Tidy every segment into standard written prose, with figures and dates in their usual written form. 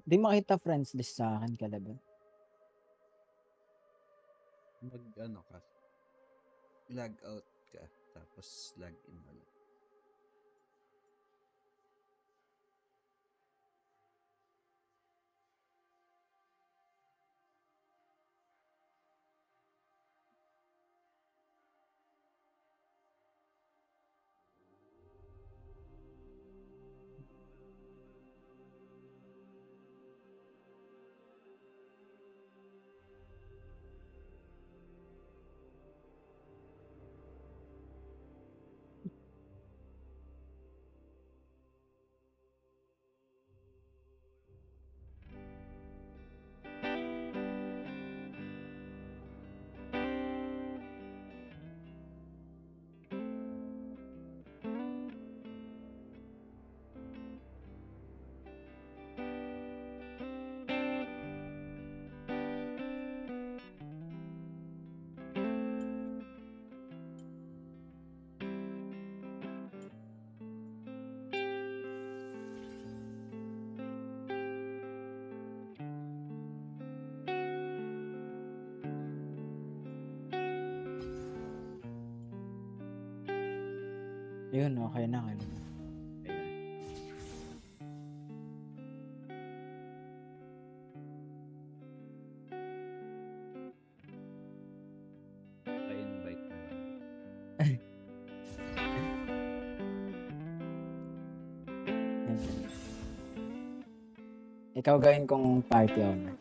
Di makita friends list sa akin, Kalaban. Mag-ano ka, log out ka, tapos log in ulit. Yun, okay na, Kalaban. Pa-invite na lang. Ikaw gawin kong party owner.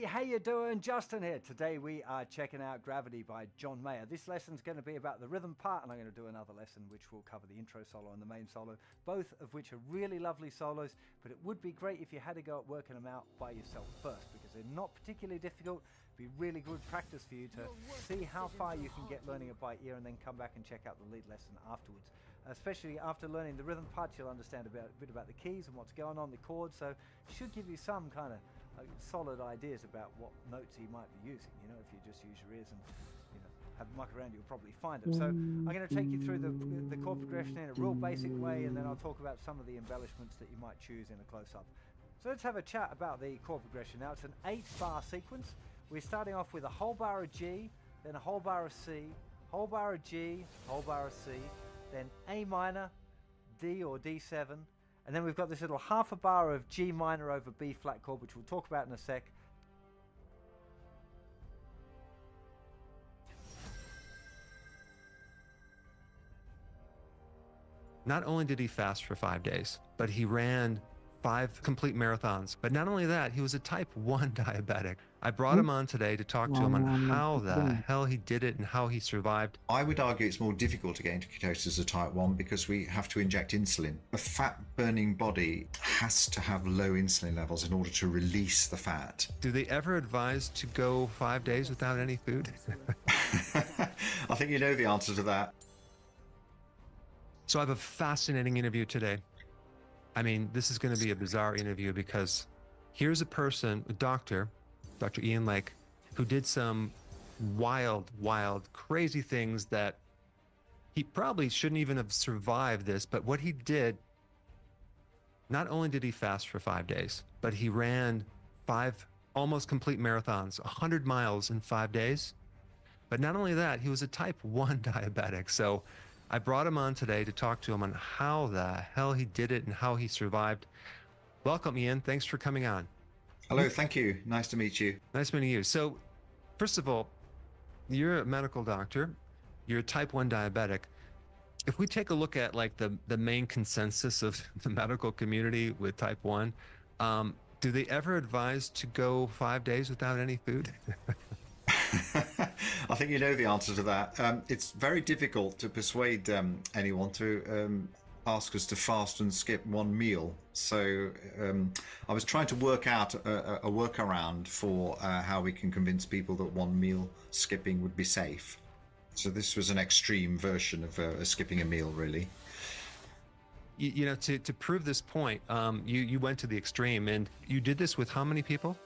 How you doing? Justin here. Today we are checking out Gravity by John Mayer. This lesson's going to be about the rhythm part, and I'm going to do another lesson which will cover the intro solo and the main solo, both of which are really lovely solos, but it would be great if you had to go at working them out by yourself first, because they're not particularly difficult. It'd be really good practice for you to see how far you can get learning it by ear and then come back and check out the lead lesson afterwards. Especially after learning the rhythm part, you'll understand a bit about the keys and what's going on, the chords, so it should give you some kind of solid ideas about what notes you might be using. You know, if you just use your ears and have the mic around, you'll probably find it. So I'm going to take you through the chord progression in a real basic way, and then I'll talk about some of the embellishments that you might choose in a close-up. So let's have a chat about the chord progression. Now it's an 8-bar sequence. We're starting off with a whole bar of G, then a whole bar of C, whole bar of G, whole bar of C, then A minor, D or D7, and then we've got this little half a bar of G minor over B flat chord, which we'll talk about in a sec. Not only did he fast for 5 days, but he ran 5 complete marathons. But not only that, he was a type 1 diabetic. I brought him on today to talk to him on how the hell he did it and how he survived. I would argue it's more difficult to get into ketosis as a type 1 because we have to inject insulin. A fat-burning body has to have low insulin levels in order to release the fat. Do they ever advise to go 5 days without any food? I think you know the answer to that. So I have a fascinating interview today. I mean, this is going to be a bizarre interview because here's a person, a doctor, Dr. Ian Lake, who did some wild, crazy things that he probably shouldn't even have survived this. But what he did, not only did he fast for 5 days, but he ran 5 almost complete marathons, 100 miles in 5 days. But not only that, he was a type 1 diabetic. So I brought him on today to talk to him on how the hell he did it and how he survived. Welcome, Ian. Thanks for coming on. Hello, thank you. Nice to meet you. Nice meeting you. So, first of all, you're a medical doctor. You're a type 1 diabetic. If we take a look at like the main consensus of the medical community with type 1, do they ever advise to go 5 days without any food? I think you know the answer to that. It's very difficult to persuade anyone to ask us to fast and skip one meal. So I was trying to work out a workaround for how we can convince people that one meal skipping would be safe. So this was an extreme version of skipping a meal, really. You know, to prove this point, you went to the extreme, and you did this with how many people?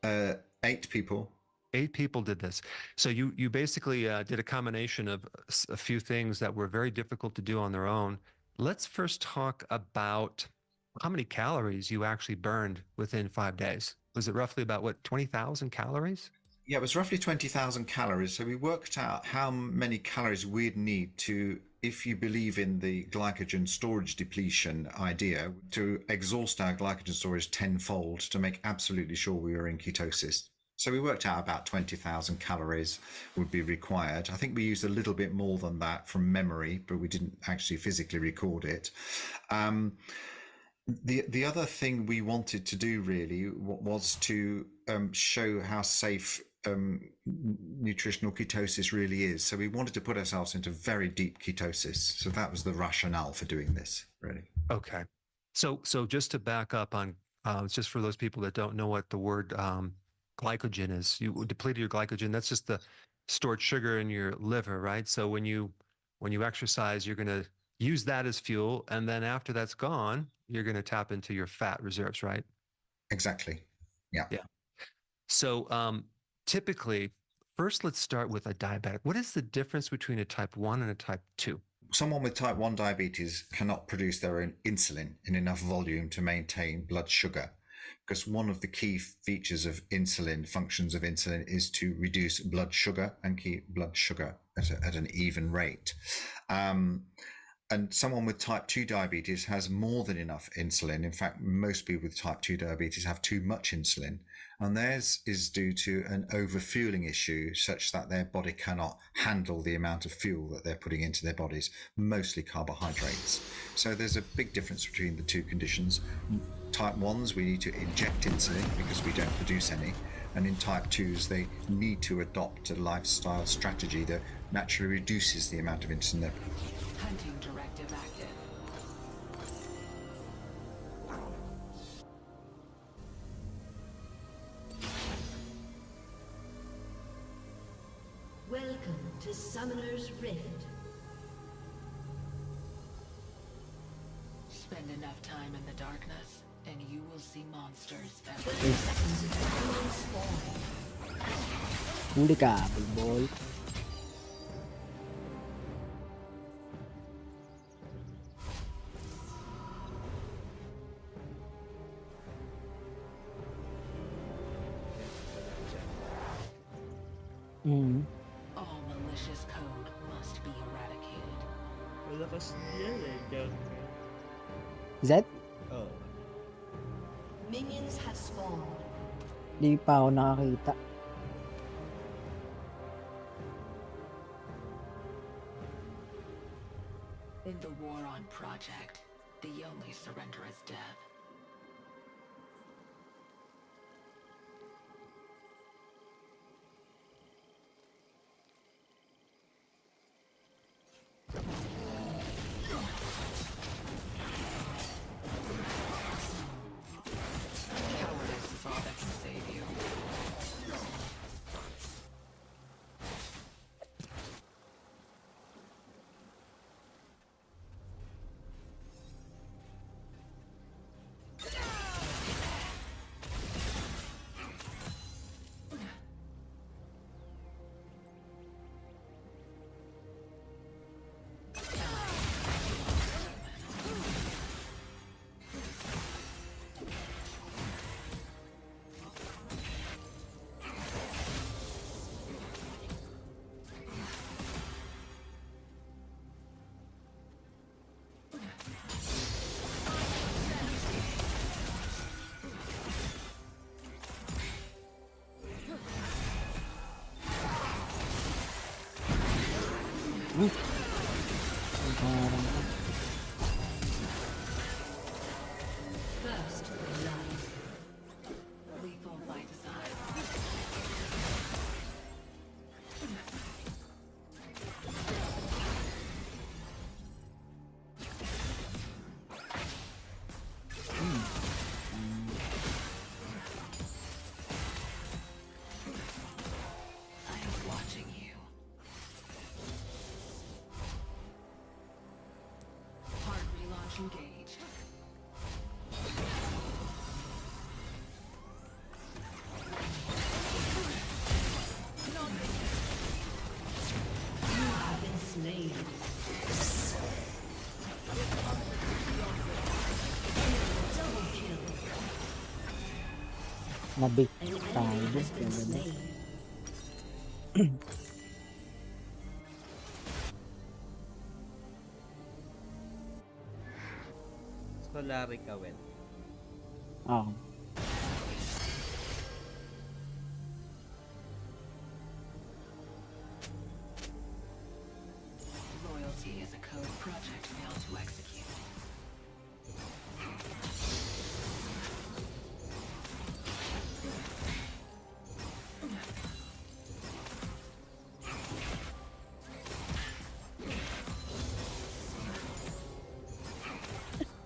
8 people. 8 people did this. So you basically did a combination of a few things that were very difficult to do on their own. Let's first talk about how many calories you actually burned within 5 days. Was it roughly about, what, 20,000 calories? Yeah, it was roughly 20,000 calories. So we worked out how many calories we'd need to, if you believe in the glycogen storage depletion idea, to exhaust our glycogen storage tenfold to make absolutely sure we were in ketosis. So we worked out about 20,000 calories would be required. I think we used a little bit more than that from memory, but we didn't actually physically record it. The other thing we wanted to do really was to show how safe nutritional ketosis really is. So we wanted to put ourselves into very deep ketosis. So that was the rationale for doing this, really. Okay. So just to back up on, just for those people that don't know what the word glycogen is, you depleted your glycogen. That's just the stored sugar in your liver, right? So when you exercise, you're going to use that as fuel, and then after that's gone, you're going to tap into your fat reserves, right? Exactly. Yeah. Yeah. So typically, first let's start with a diabetic. What is the difference between a type 1 and a type 2? Someone with type 1 diabetes cannot produce their own insulin in enough volume to maintain blood sugar, because one of the key features of insulin, functions of insulin, is to reduce blood sugar and keep blood sugar at an even rate. And someone with type 2 diabetes has more than enough insulin. In fact, most people with type 2 diabetes have too much insulin, and theirs is due to an overfueling issue such that their body cannot handle the amount of fuel that they're putting into their bodies, mostly carbohydrates. So there's a big difference between the two conditions. Type 1s, we need to inject insulin because we don't produce any. And in type 2s, they need to adopt a lifestyle strategy that naturally reduces the amount of insulin they're. Hunting directive active. Welcome to Summoner's Rift. Spend enough time in the darkness, and you will see monsters 30 seconds until spawn. Huli ka, boy. All malicious code must be eradicated. Malakas yan eh. Zed? Oh. Minions have spawned. Di pa ako nakakita. In the war on Project, the only surrender is death. Cowardice is all that can save you. First blood. Lethal by design. Double kill. Nabik An tayo enemy dun. has been Kaya ganun. slain. Solari ka, well. Ah. Loyalty is a code Project failed to execute.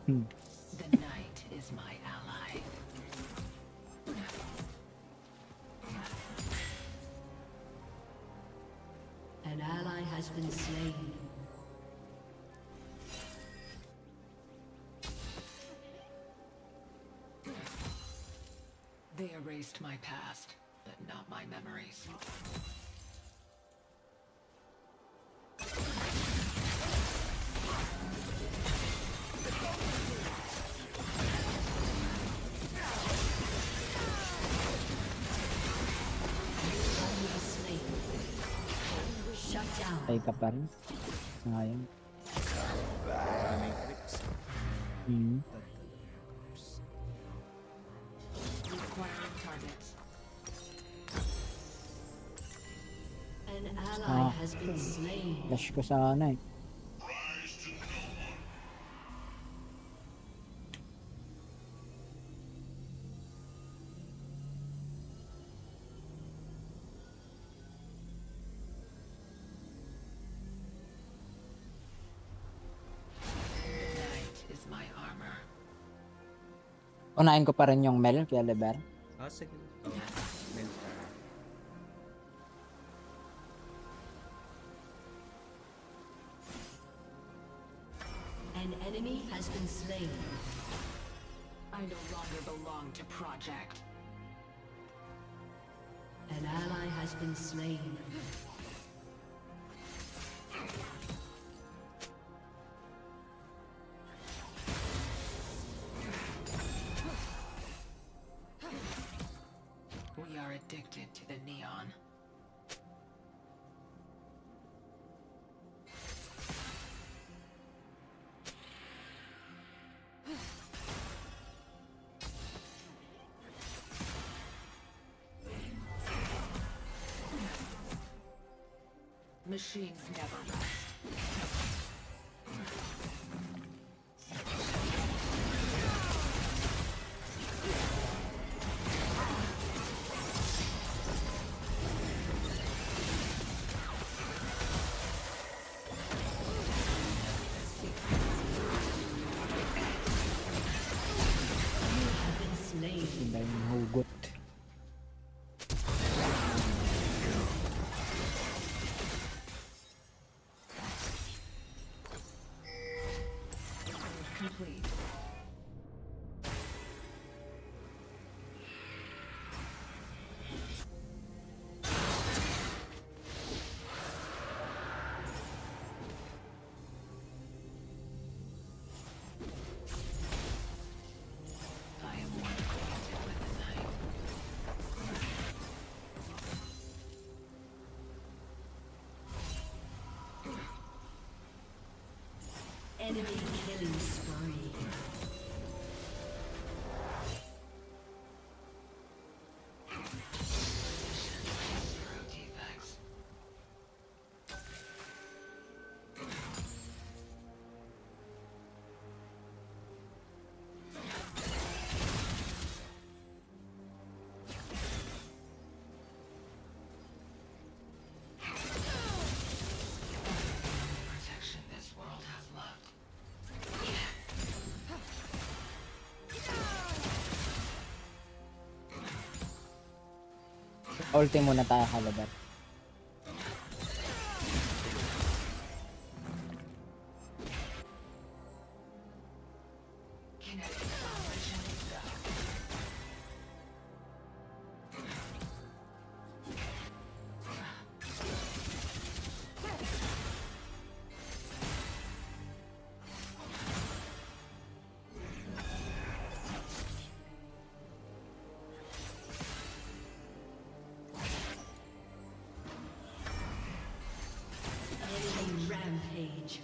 Hmm. The night is my ally. An ally has been slain. They erased my past, but not my memories. Slain. Shut down. Patay ka pa rin. Sayang. Maraming creeps. Hmm. Requiring targets. An ally Ah. has been slain. Flash ko sana eh. The night is my armor. Unahin ko pa rin yung Mel kaya Leber. Ah, sige. Oh, mental. An enemy has been slain. I no longer belong to Project. An ally has been slain. We are addicted to the neon. Machines never rest. Have been slain. Iba yung hugot. Complete. I am one acquainted with the night. Enemy killing spree. Zero defects. Protection this world has loved. Ulti muna tayo ka Leber. Kinetic vibration. Rampage.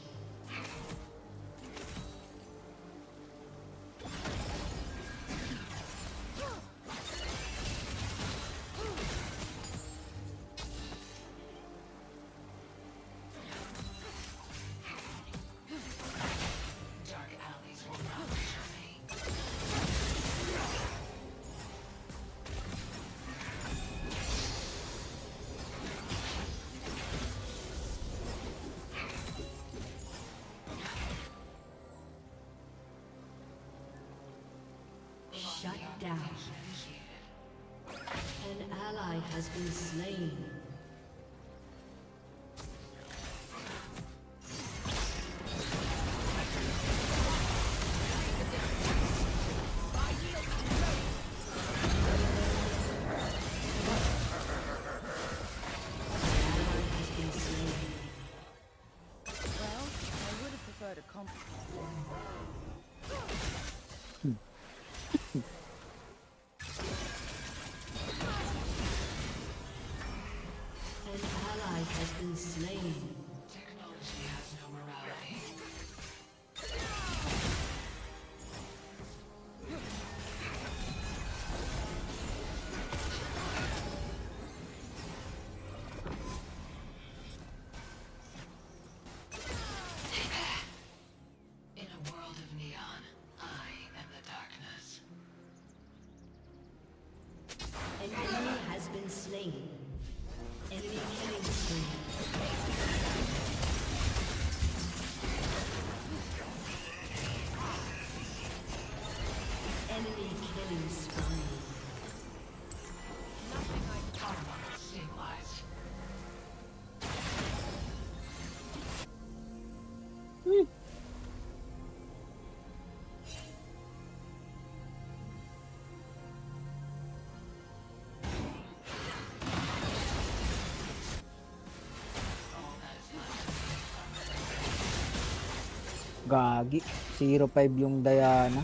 Dark alleys will not reach me. Shut down. An ally has been slain. Well, I would have preferred a comp. An ally has been slain. Technology has no morality. In a world of neon, I am the darkness. An enemy has been slain. Enemy killing spree. Enemy killing spree. Armor stabilized. Gagi. 0-5 yung Diana.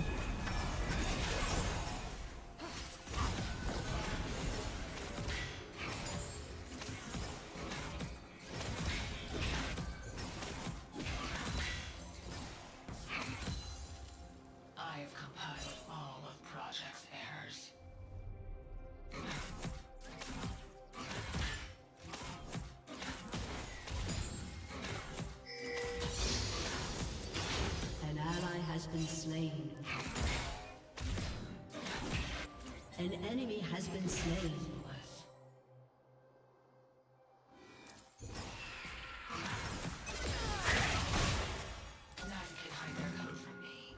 I have compiled all of Project's errors. An ally has been slain. An enemy has been slain. None can hide their code from me.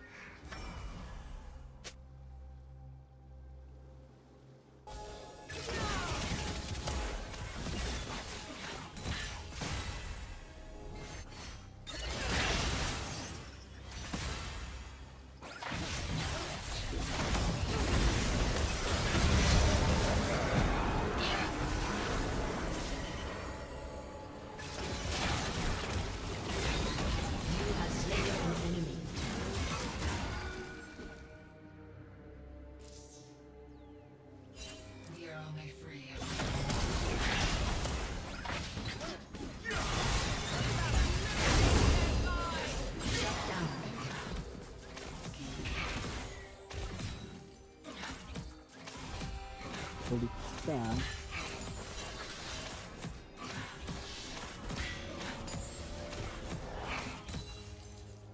You have slain an enemy. We are only free if Holy crap.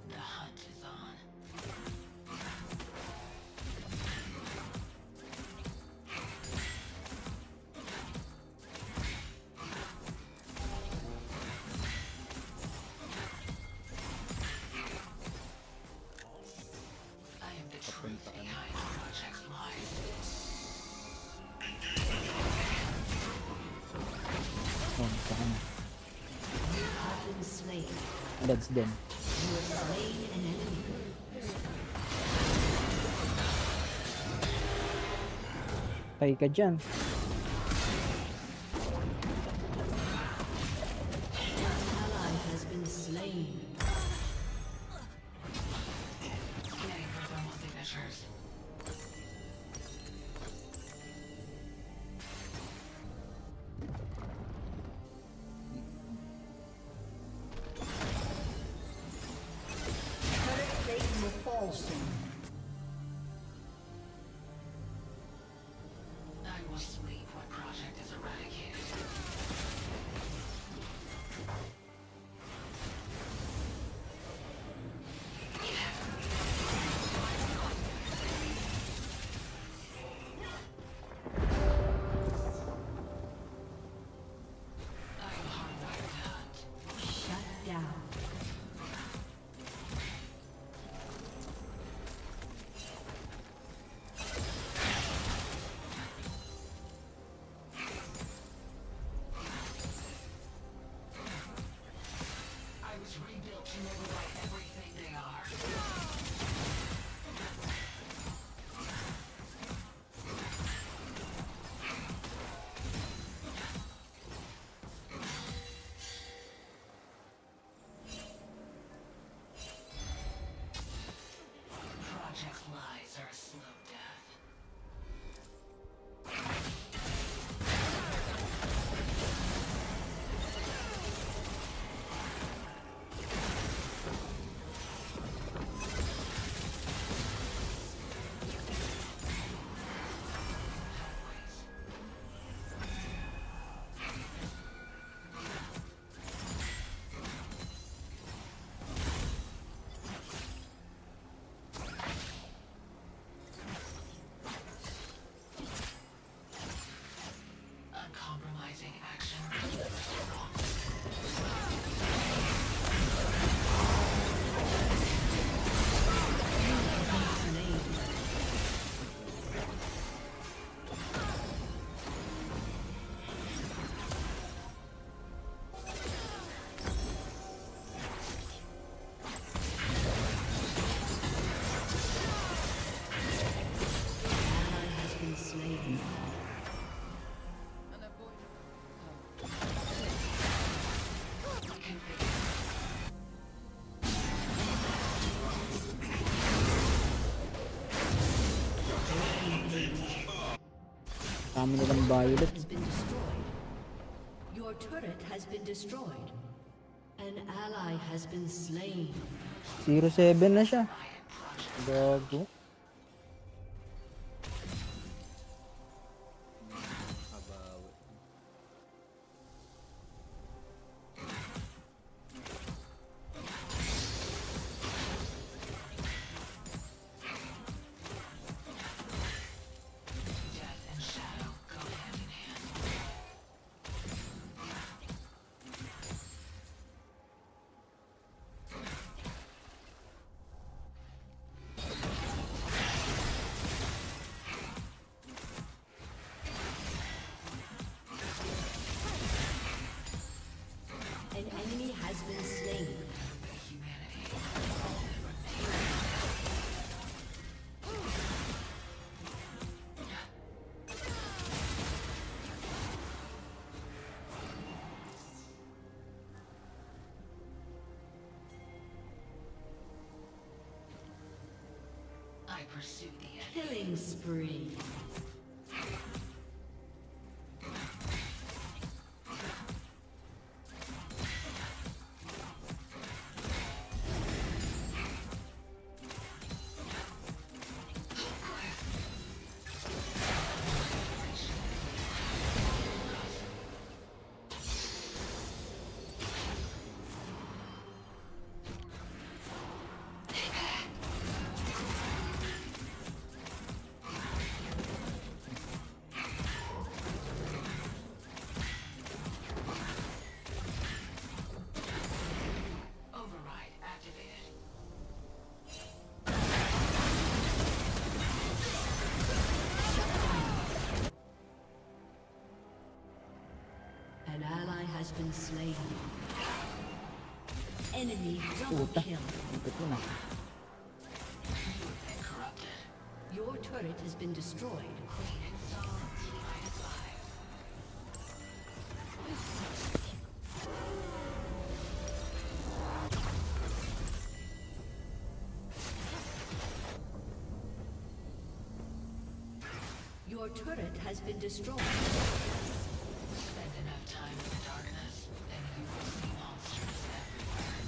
the hunt is on. I am the truth behind Project's lies. Oh, saka na. You have been slain. That's them. You have slain an enemy. Patay ka dyan. An ally has been slain. Getting for thermal signatures. fall soon. I will sleep when Project is eradicated. I am hardwired to hunt. Shut down. I was rebuilt to override everything they are. Project's lies are a slow death. Uncompromising action. Ally has been slain. Dami nilang violet. Has been destroyed. Your turret has been destroyed. An ally has been slain. 0-7 na siya. Gago. Abawi. Death and shadow go hand in hand. An enemy has been slain. I pursue the end. Killing spree. Override activated. An ally has been slain. Enemy double Puta. kill. Ito ko na. And corrupted. Your turret has been destroyed. Queen and Soul divided five. Your turret has been destroyed. Spend enough time in the darkness, and you will see monsters everywhere.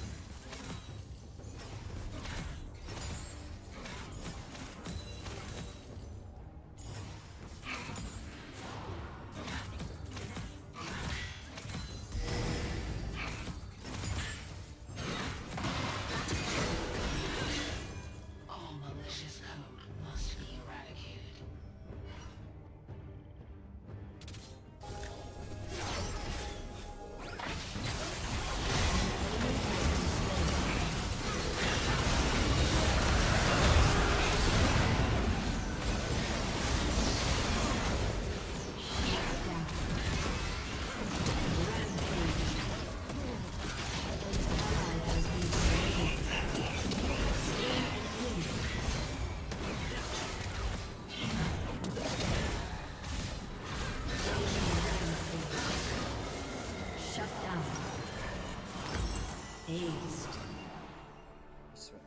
Aced. This one.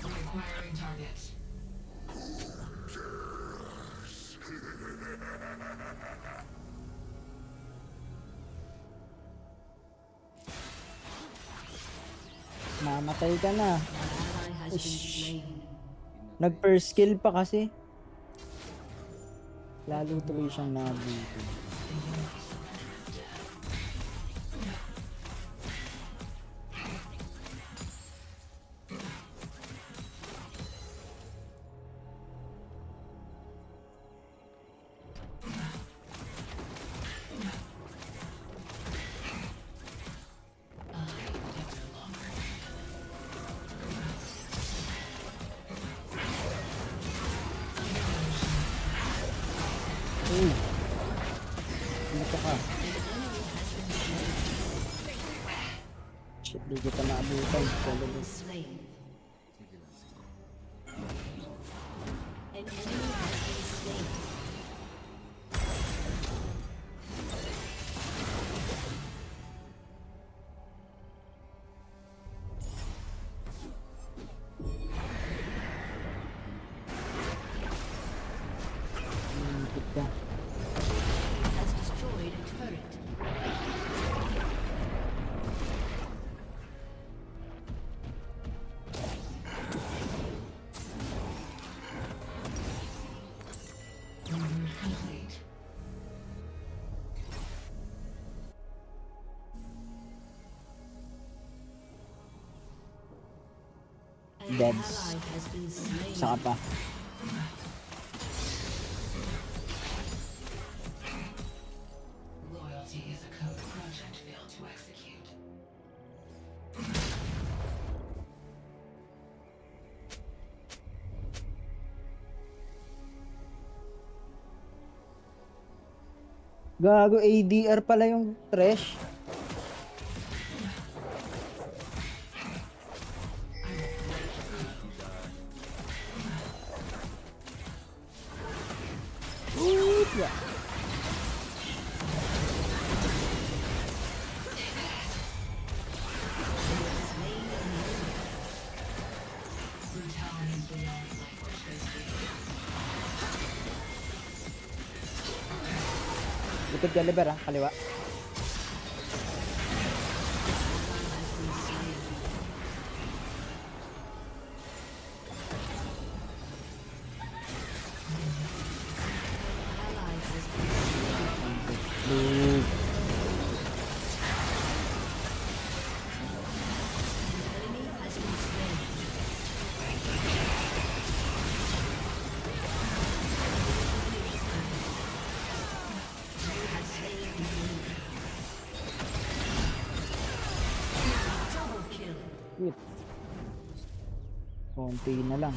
Reacquiring targets. Mamatay ka na. An ally has been slain. Nag-first skill pa kasi. Lalo tuloy siyang nabuto. Uy! Dito ka. Shit, di kita naabutan. Talaga. Slain. Sige lang, sige. An enemy has been slain. Ikot ka. Has destroyed a turret. Complete. An Deads. ally has been slain. Saka pa. Loyalty is a code project failed to execute. Gago, ADR pala yung trash. Ooh, Brutality is beyond language they speak. likod ka, liber ha, kaliwa. Ally has been Blue. enemy has been slain. You have slain the enemy. Double kill. Wait. Konti na lang.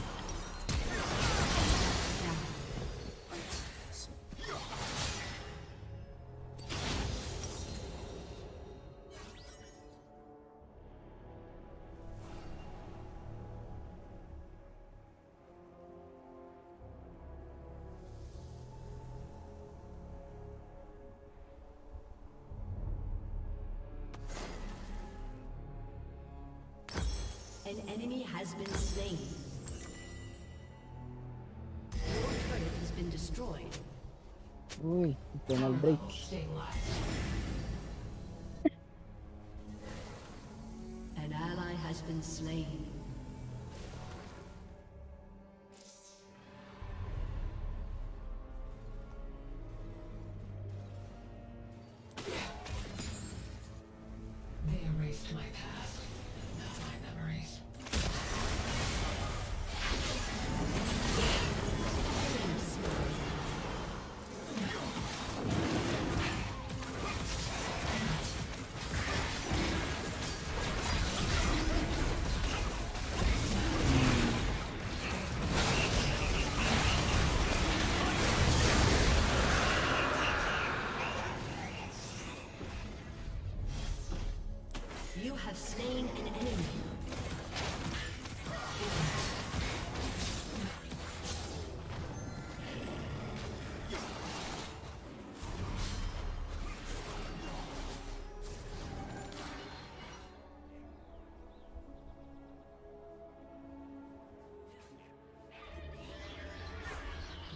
An enemy has been slain. Your turret has been destroyed. Uy, penal break. Stabilized. An ally has been slain. They erased my past, not my memories. have slain an enemy.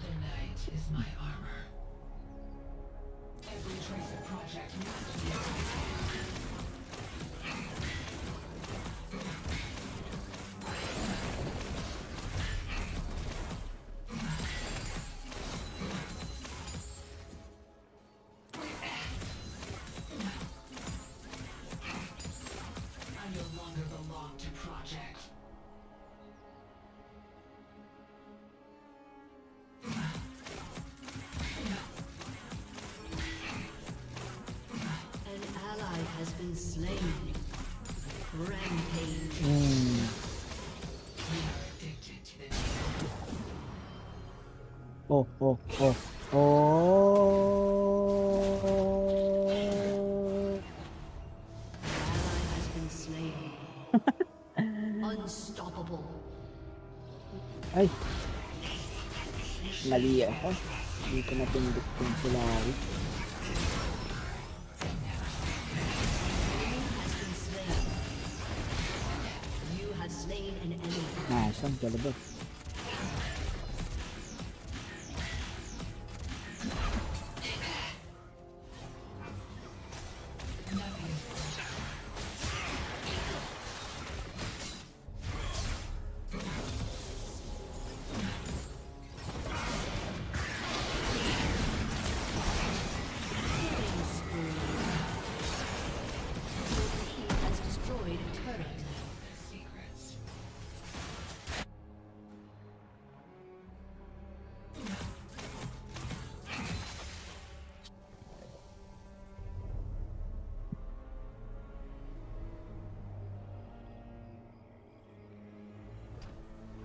The night is my armor. Every trace of project must be eradicated. I no longer belong to project. An ally has been slain. Rampage. We are addicted to the Oh, oh, oh. Oh. Ally has been slain. Unstoppable. Ay. Mali ako. Hindi ko napindot yung Solaris. Enemy has been slain. You have slain an enemy. Nice, ang galabot. He has destroyed a turret. secrets.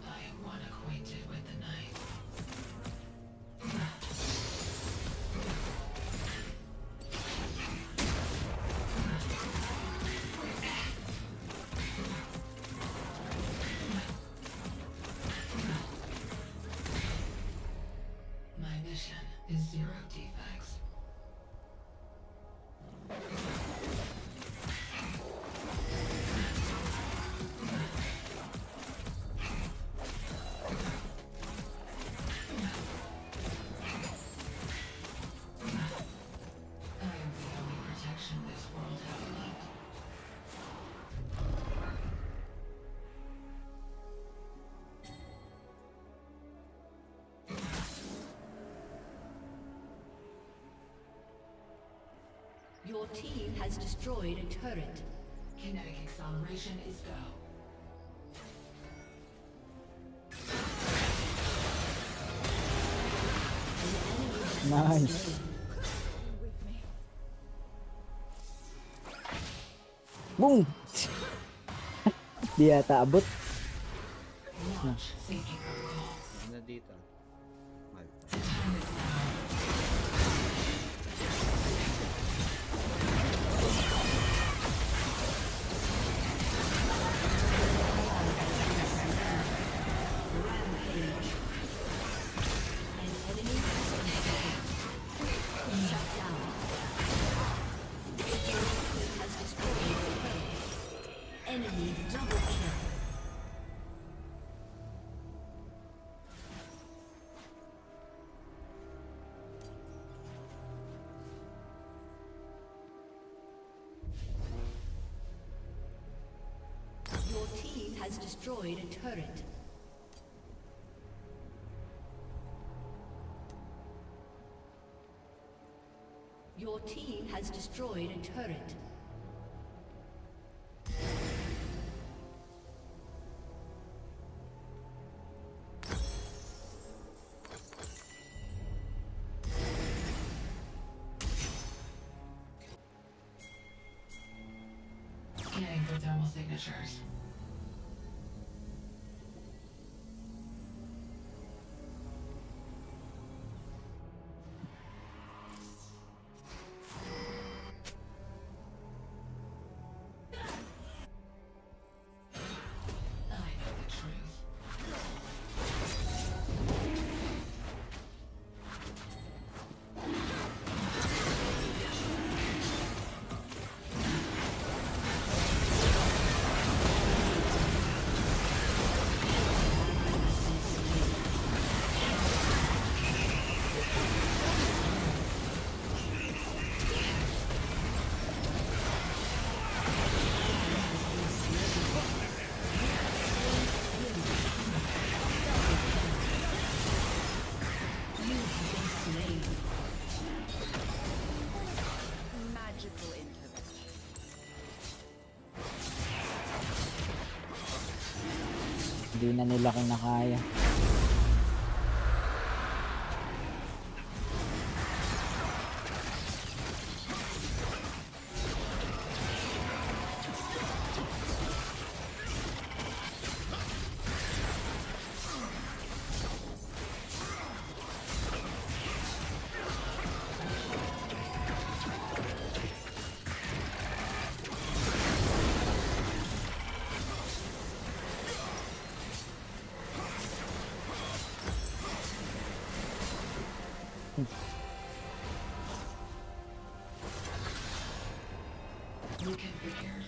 I am one acquainted with the night. My mission is zero defects. I am the only protection this world has left. Your team has destroyed a turret. Kinetic acceleration is go. Nice. Boom! Di yata abot. Launch safety protocol. Ano dito? Mal. The time is now. Rampage. An enemy has been slain. Shut down. He has destroyed a turret. Enemy double kill. Your team has destroyed a turret. Your team has destroyed a turret. Scanning for thermal signatures. Hindi na nila kinakaya. Reconfigured.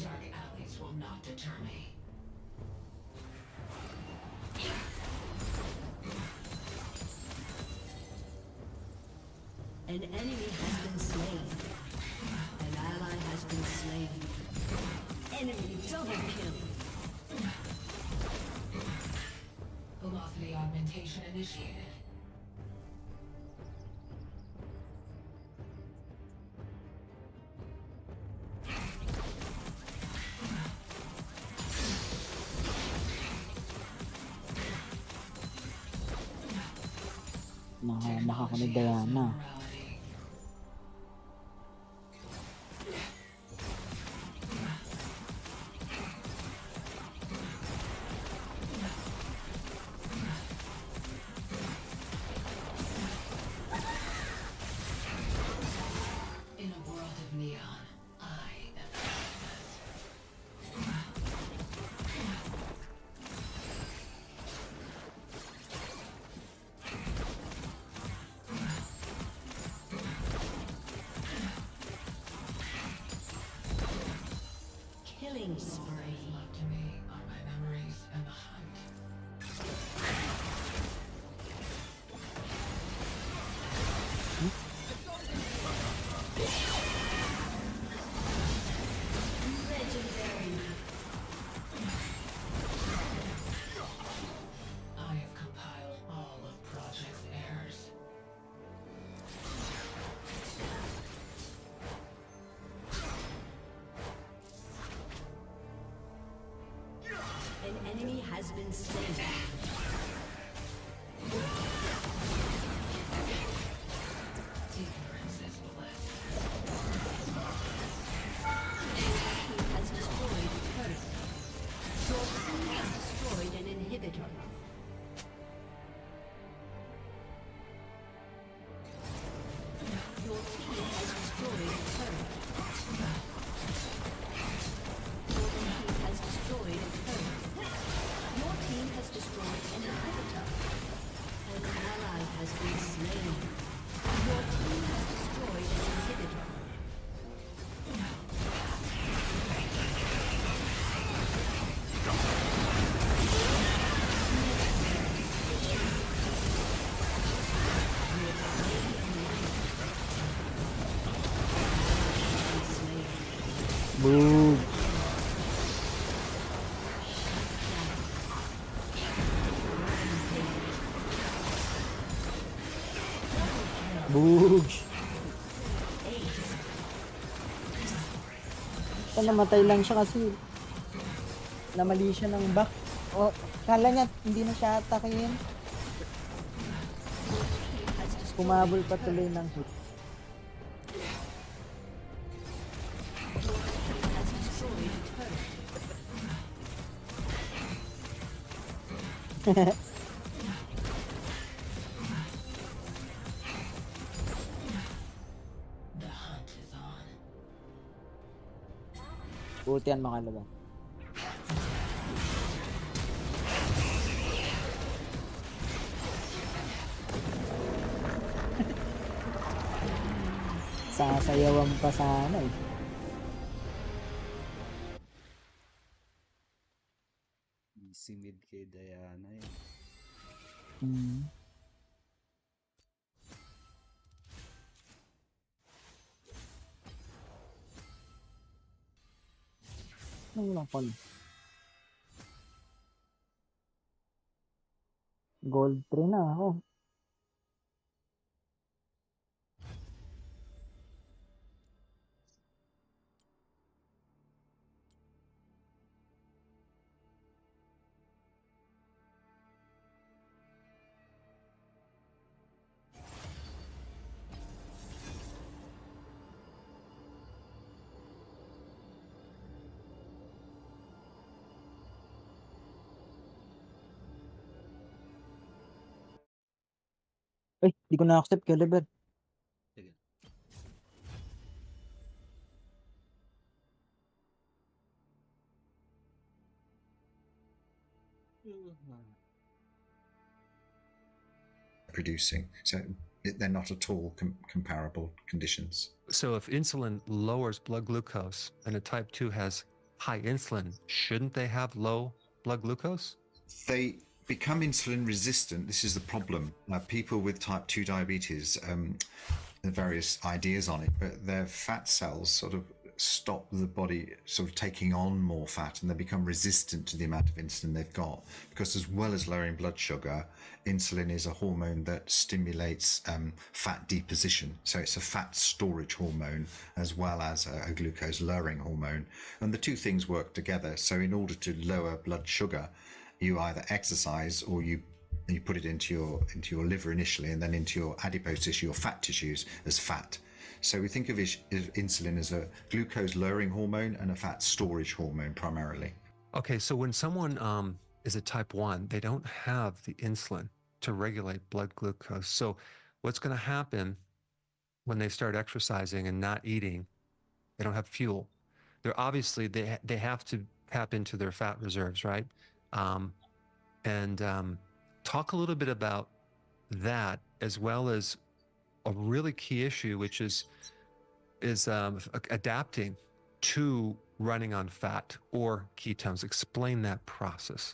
Dark alleys will not deter me. An enemy has been slain. An ally has been slain. Enemy double kill. Velocity augmentation initiated. Mahaka ni Diana. In a world of neon, I am Killing spree. left to me are my memories and the hunt. Legendary. I have compiled all of Project's errors. An enemy has been slain. Ignorance is bliss. He has destroyed a turret. Your team has destroyed an inhibitor. Your team has destroyed a turret. Your team has destroyed a turret. Your team has destroyed an inhibitor. An ally has been slain. Your team has destroyed an inhibitor. Boom. Boogs. So, namatay lang siya kasi namali siya ng back. O, kala niya hindi na siya atakin. Kumabol pa tuloy ng hit. The hunt is on. Buti yan makalabang. Sasayawan pa sana eh. Easy mid kay Diana eh. Ano lang pala? Gold 3 na ako. Ay, di ko na-accept, Caliber. Sige. Producing. So they're not at all comparable conditions. So if insulin lowers blood glucose and a type 2 has high insulin, shouldn't they have low blood glucose? They become insulin resistant. This is the problem. People with type 2 diabetes, there are various ideas on it, but their fat cells sort of stop the body sort of taking on more fat, and they become resistant to the amount of insulin they've got, because as well as lowering blood sugar, insulin is a hormone that stimulates fat deposition. So it's a fat storage hormone as well as a glucose lowering hormone, and the two things work together. So in order to lower blood sugar, you either exercise or you put it into your liver initially, and then into your adipose tissue, your fat tissues, as fat. So we think of insulin as a glucose lowering hormone and a fat storage hormone primarily. Okay, so when someone is a type 1, they don't have the insulin to regulate blood glucose. So what's going to happen when they start exercising and not eating? They don't have fuel. They're obviously, they have to tap into their fat reserves, right? Talk a little bit about that, as well as a really key issue, which is adapting to running on fat or ketones. Explain that process.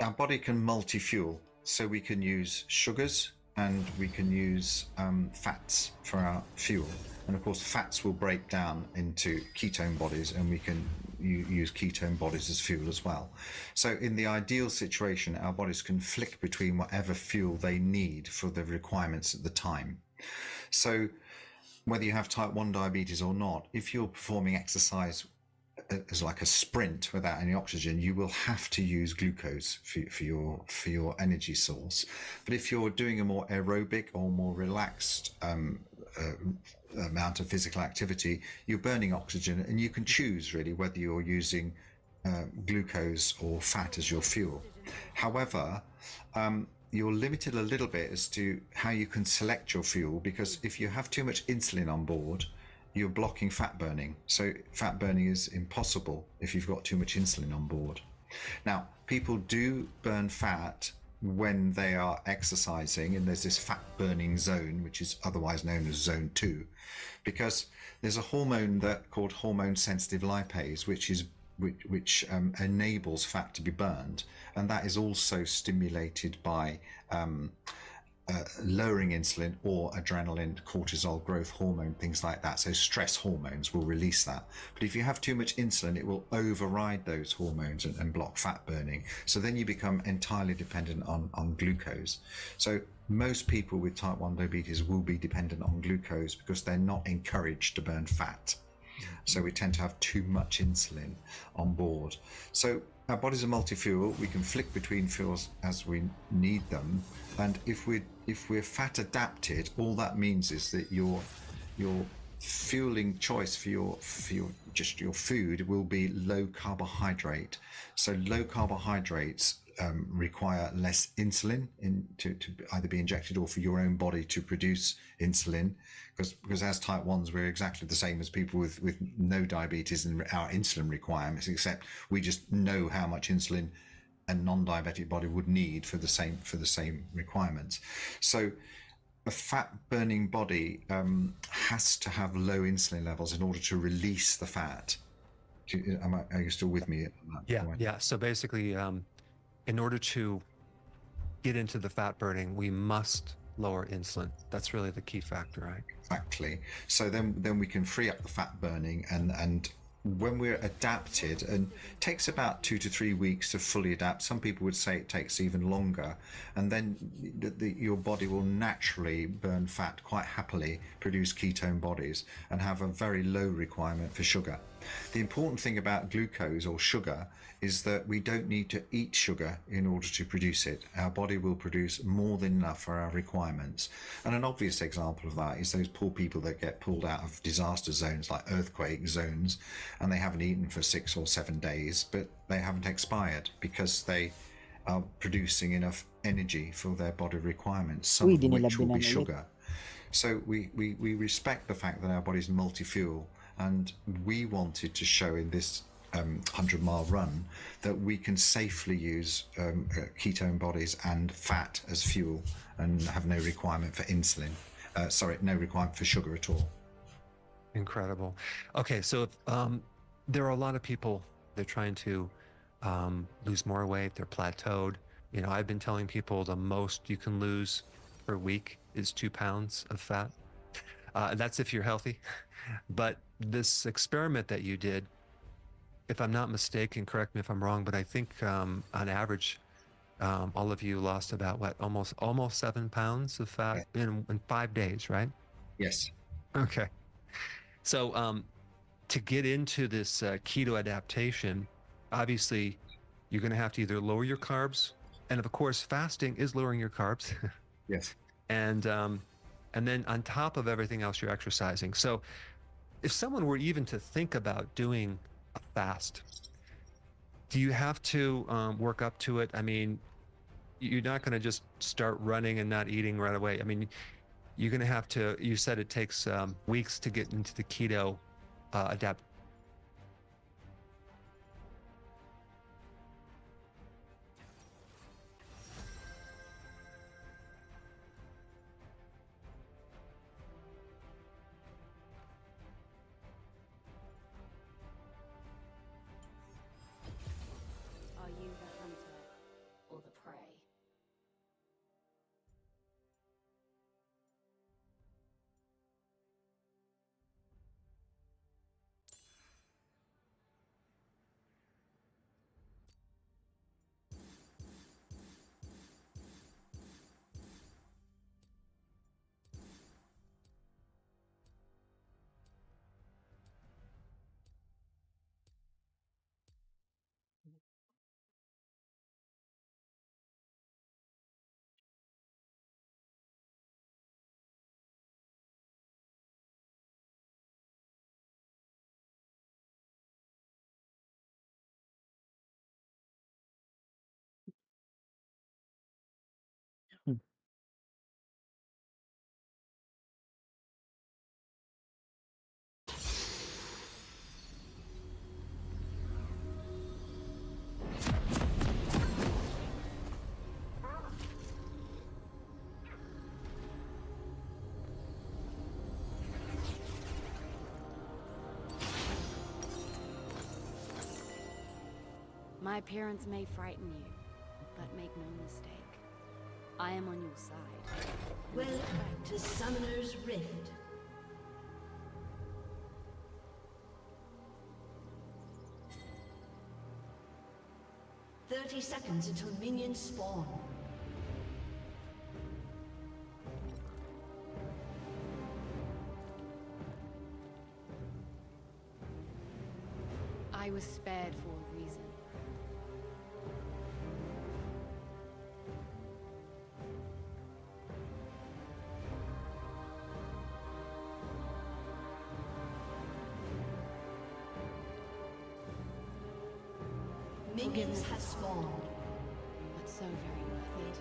Our body can multi-fuel, so we can use sugars and we can use fats for our fuel. And of course, fats will break down into ketone bodies, and we can use ketone bodies as fuel as well. So in the ideal situation, our bodies can flick between whatever fuel they need for the requirements at the time. So whether you have type 1 diabetes or not, if you're performing exercise as like a sprint without any oxygen, you will have to use glucose for your energy source. But if you're doing a more aerobic or more relaxed amount of physical activity, you're burning oxygen, and you can choose really whether you're using glucose or fat as your fuel. However, you're limited a little bit as to how you can select your fuel, because if you have too much insulin on board, you're blocking fat burning. So fat burning is impossible if you've got too much insulin on board. Now, people do burn fat when they are exercising, and there's this fat burning zone, which is otherwise known as zone 2, because there's a hormone called hormone sensitive lipase, which enables fat to be burned, and that is also stimulated by lowering insulin or adrenaline, cortisol, growth hormone, things like that. So stress hormones will release that. But if you have too much insulin, it will override those hormones and block fat burning. So then you become entirely dependent on glucose. So most people with type 1 diabetes will be dependent on glucose because they're not encouraged to burn fat. So we tend to have too much insulin on board. So our bodies are multi-fuel. We can flick between fuels as we need them. And if we're fat adapted, all that means is that your fueling choice for your food will be low carbohydrate. So low carbohydrates require less insulin to either be injected or for your own body to produce insulin, because as type 1s we're exactly the same as people with no diabetes and our insulin requirements, except we just know how much insulin a non-diabetic body would need for the same requirements. So a fat burning body has to have low insulin levels in order to release the fat. Are you still with me? Yeah. So basically, in order to get into the fat burning, we must lower insulin. That's really the key factor, right? Exactly. So then we can free up the fat burning, and when we're adapted, and it takes about 2 to 3 weeks to fully adapt. Some people would say it takes even longer, and then your body will naturally burn fat quite happily, produce ketone bodies, and have a very low requirement for sugar. The important thing about glucose or sugar is that we don't need to eat sugar in order to produce it. Our body will produce more than enough for our requirements. And an obvious example of that is those poor people that get pulled out of disaster zones like earthquake zones, and they haven't eaten for 6 or 7 days, but they haven't expired because they are producing enough energy for their body requirements, some Uy, of di nila which will be binan ulit. sugar. So we respect the fact that our body is multi-fuel, and we wanted to show in this 100-mile run that we can safely use ketone bodies and fat as fuel and have no requirement for insulin. No requirement for sugar at all. Incredible. Okay, so there are a lot of people, they're trying to lose more weight, they're plateaued. You know, I've been telling people the most you can lose per week is 2 pounds of fat. That's if you're healthy. But this experiment that you did, if I'm not mistaken, correct me if I'm wrong, but I think on average, all of you lost about what, almost 7 pounds of fat in 5 days, right? Yes. Okay. So to get into this keto adaptation, obviously you're going to have to either lower your carbs, and of course fasting is lowering your carbs. Yes. And then on top of everything else, you're exercising. So if someone were even to think about doing a fast, do you have to work up to it? I mean, you're not going to just start running and not eating right away. I mean, you're going to have to, you said it takes weeks to get into the keto adapt. Are you the hunter? Or the prey. My appearance may frighten you, but make no mistake. I am on your side. Welcome to Summoner's Rift. "30 seconds until minions spawn. I was spared for a reason. Minions have spawned. But so very worth it.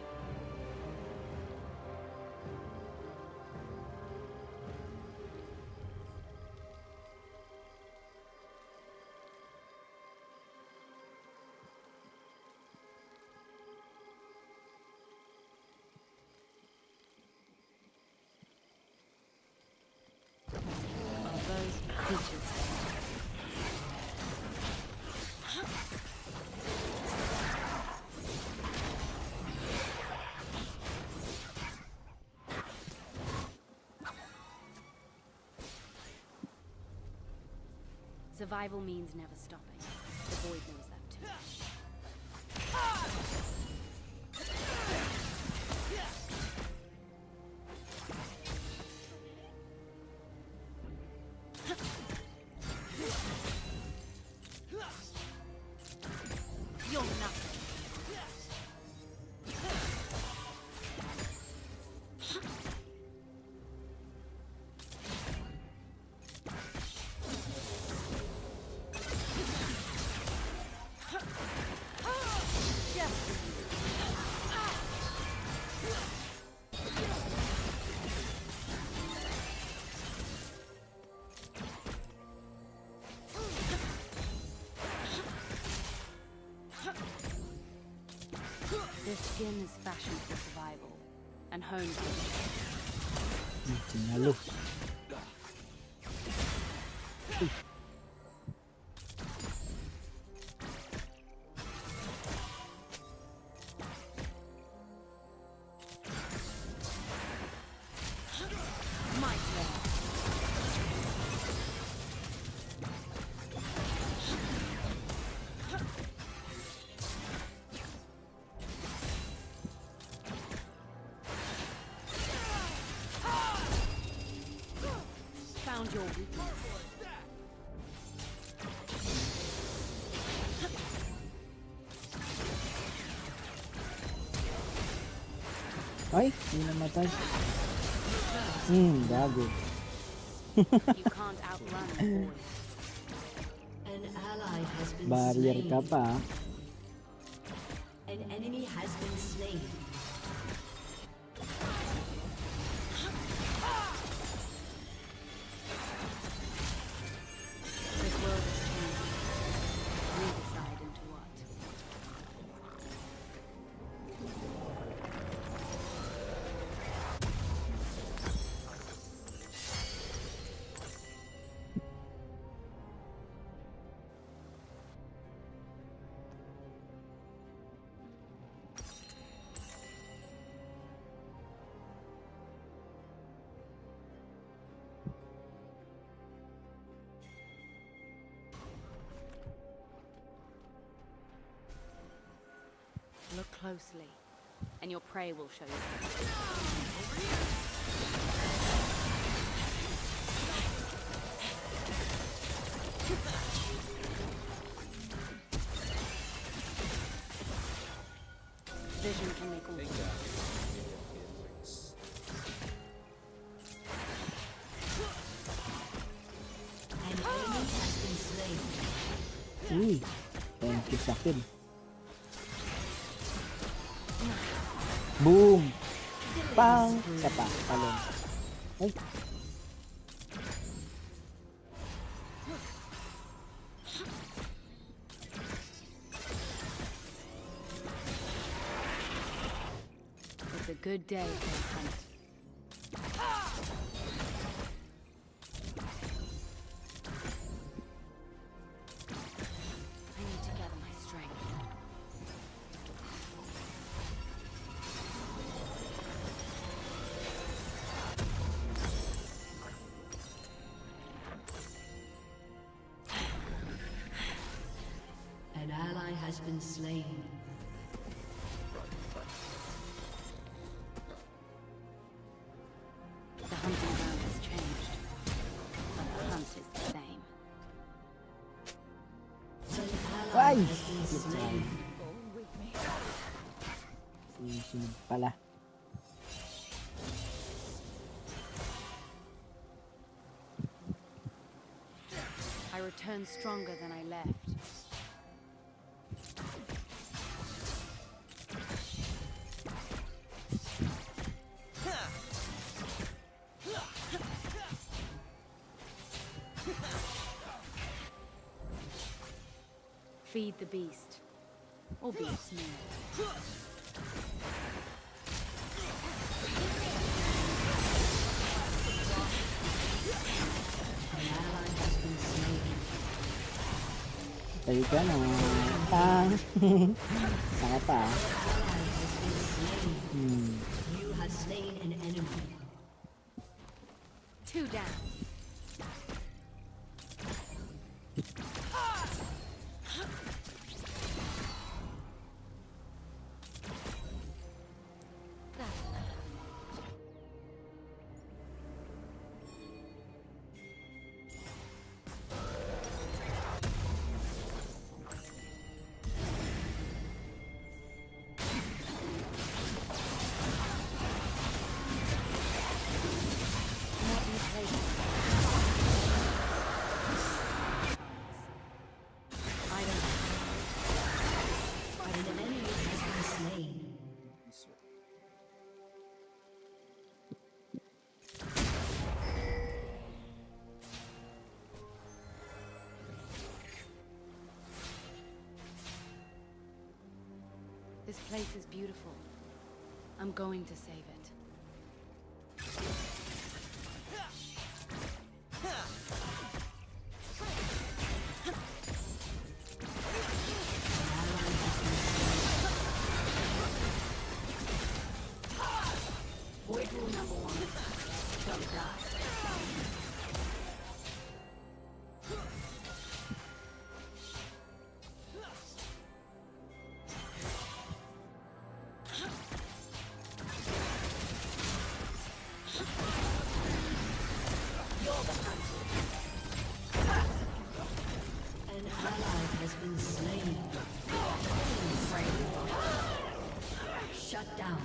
Are those bitches? Survival means never stopping. The void knows that too. You're nothing. This skin is fashioned for survival and honed for Tinalo. my turn. Found your weakness. Ay, hindi namatay. Gago. You can't outrun a void. An ally has been Barrier slain. ka pa. An enemy has been slain. This world is changing. We decide into what. Look closely, and your prey will show you. Vision can make all Thank things. An enemy has been slain. Uy, thank you sa akin. Boom! Pang! Isa pa, talon. Ay, It's a good day for a hunt. I need to gather my strength. An ally has been slain. The hunting ground has changed, but the hunt is the same. An ally Ay! has been slain. Sinusunod pala. I return stronger than I left. Feed the beast, or be a snare. An ally has been slain. Tayo ka na. Pang! Saka pa. Ally has been slain. Hmm. You have slain an enemy. 2 down. place is beautiful. I'm going to save it. Void rule number 1. Don't die. An ally has been slain. Shut down.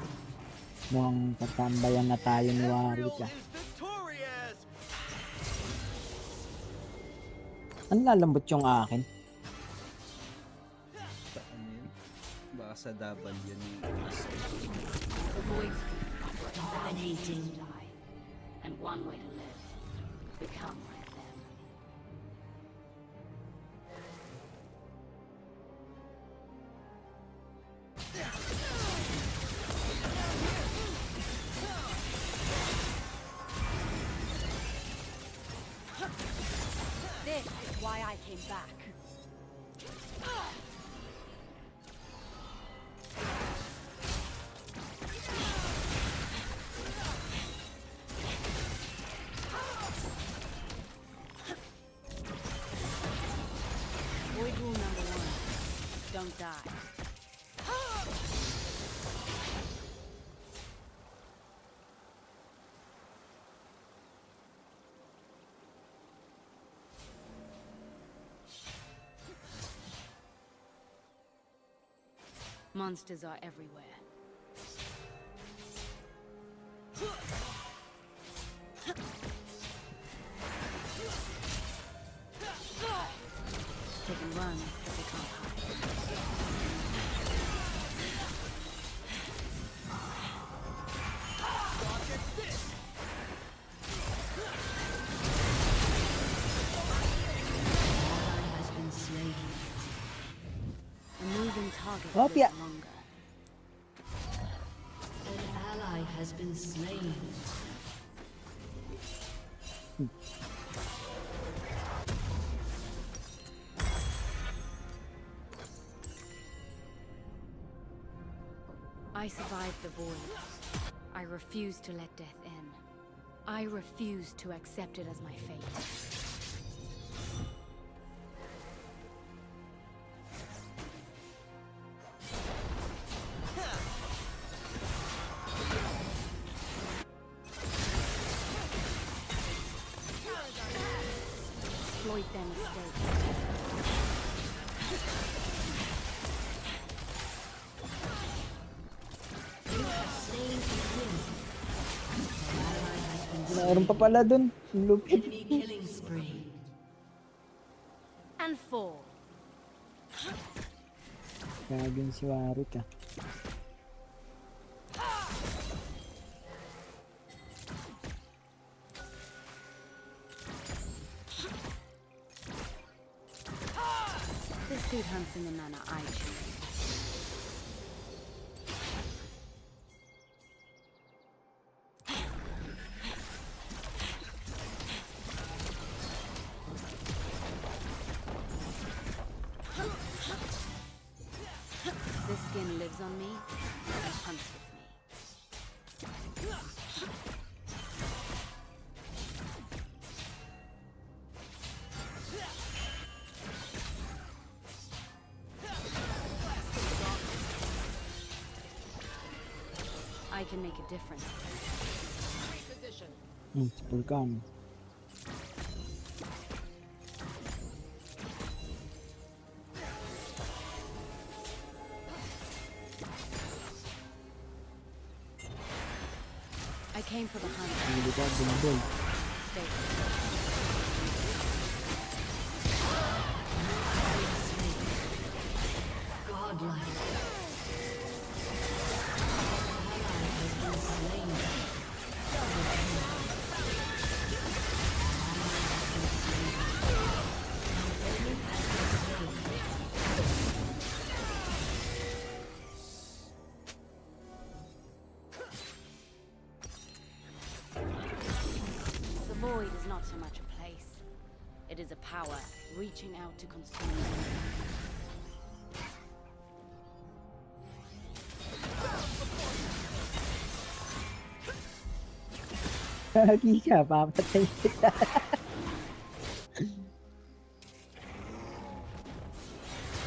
Mukhang tatambayan na tayo ni Warwick ah. Ang lalambot yung akin. Ano yun? Baka sa double yun yung The void Dominating. Die. And one way to live. Become like them. This is why I came back. Void rule number 1. Don't die. Monsters are everywhere. They can run, but they can't hide. Ally has been slain. A moving target Oh, lives yeah. longer. An ally has been slain. I survived the void. I refuse to let death in. I refuse to accept it as my fate. Exploit their mistakes. Slain him. An ally has been Meron pa pala dun. Lupit. enemy killing spree. And fall. Gagawin si Warwick ah. This dude hunts in the manner I choose. This skin lives on me and hunts with me. I can make a difference. Si Pulkan. I came for the hunt. Hindi ka bumabol. Stay. Godlike. Ally has been slain. Double kill. Ally has been slain. An enemy has been slain. much a place. It is a power reaching out to consume. Kagi ka, papatay kita.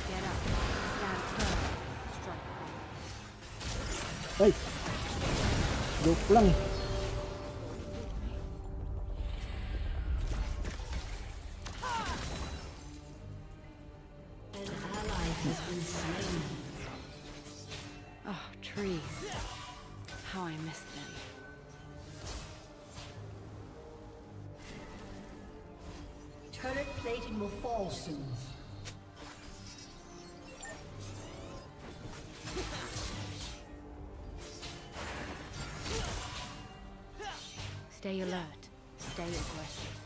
Get up, stand firm, strike hard. Ay! Joke lang eh. An ally has been slain. Oh, trees. How I miss them. Turret plating will fall soon. Stay alert. Stay aggressive.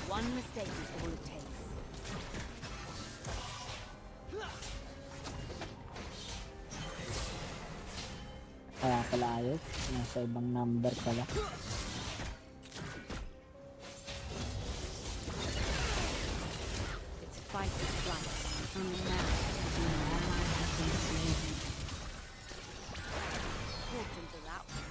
One mistake is all it takes. Kaya pala ayos. Nasa ibang number pala. It's fight or flight. Only now an ally has been slain. Walked into that one.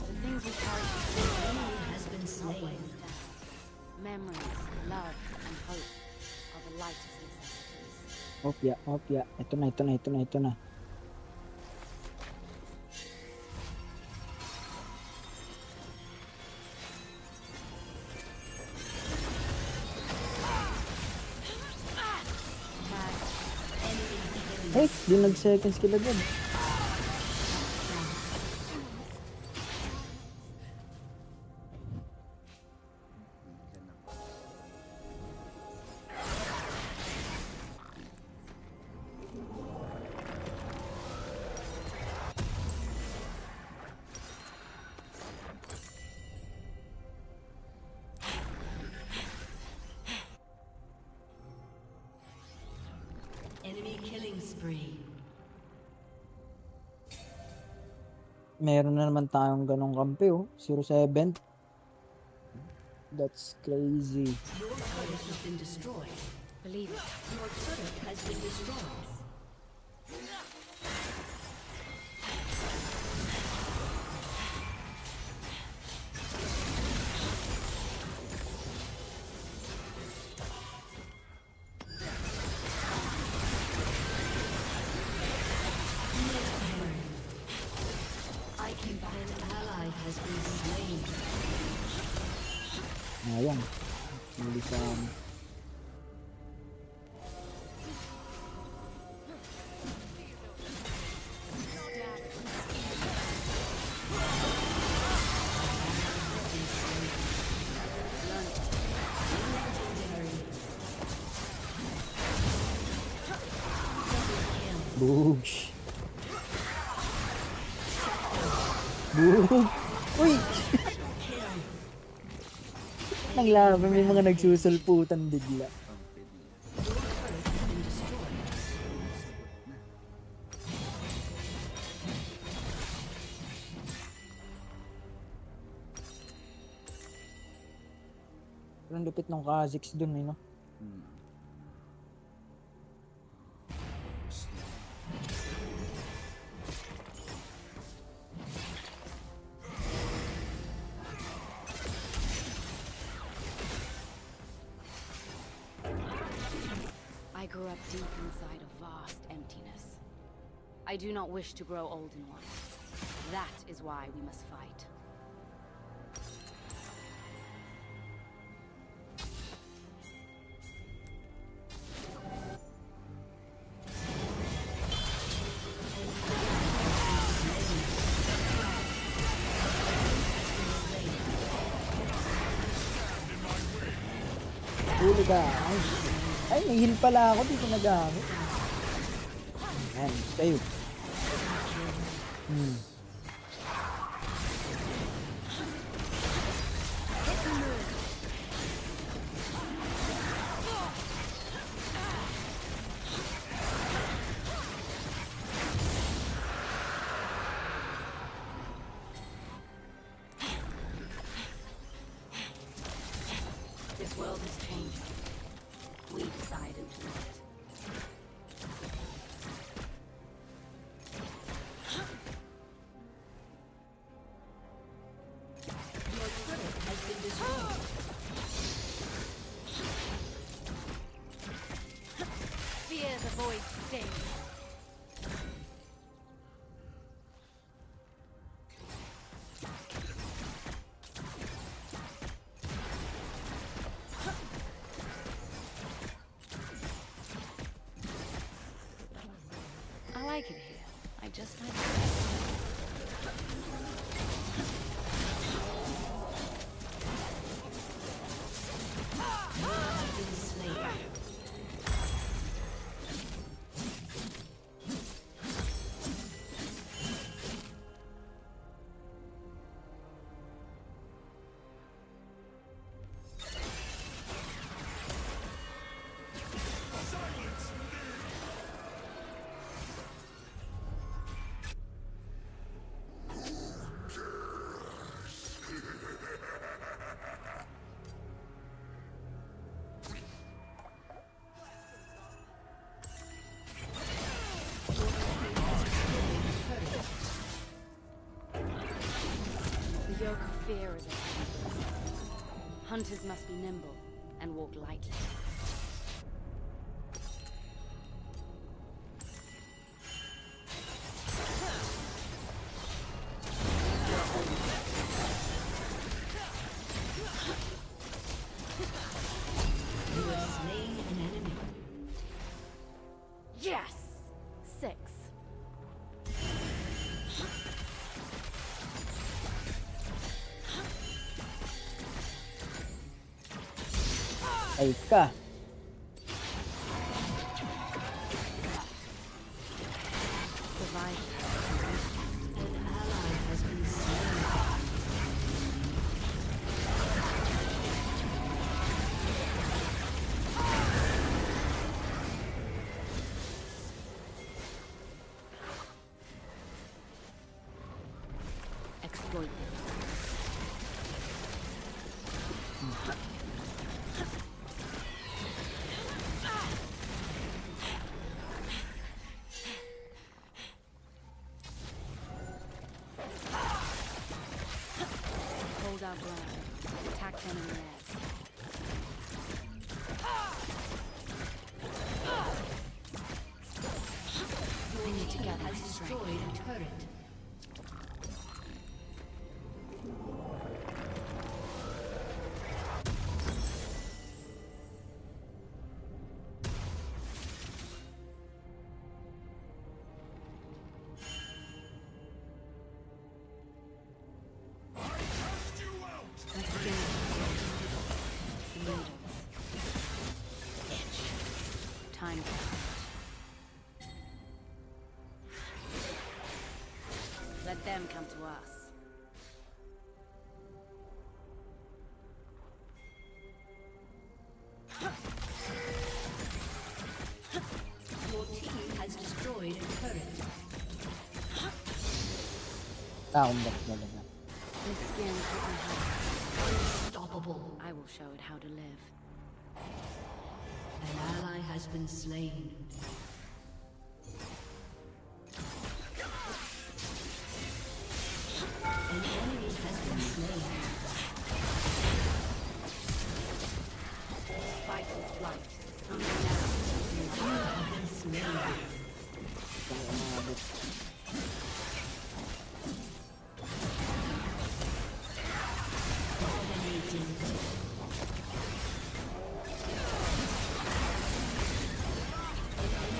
The things we carry Has been slain. always stand. Memories, love, and hope are the lightest necessities. Opya, opya. Ito na, ito na, ito na, ito na. Ay, di nag-seconds kila dyan. Enemy killing spree. Meron na naman tayong ganong kampi oh. 07. That's crazy. Your turret has been destroyed. Believe it. Your turret has been destroyed. An ally has been slain. Ayan. Hindi sa... Boosh. Boog. Uy! Naglaban, may mga nagsusulputan bigla. Ang lupit ng Kha'Zix dun eh, no? I grew up deep inside a vast emptiness. I do not wish to grow old in one. That is why we must fight. Huli ka. Ay, may heal pala ako. Di ko nagamit. Ayan, kayo. This world is changing. We decided to it. Your turret has been destroyed. Fear the void sting. I like it here. I just like it. The yoke of fear is a hunters must be nimble and walk lightly. You have slain an enemy. Yes! 6. Ay ka. Survive. An ally has been slain. Exploit them. Hold our ground. Attack them in theirs. We need to gather Has strength. destroyed a turret. Let's skin the leaders. Time to fight. Let them come to us. Your team has destroyed a turret. Combat talaga. This skin couldn't help. Unstoppable. I will show it how to live. An ally has been slain. An enemy has been slain. Fight or flight. Only now.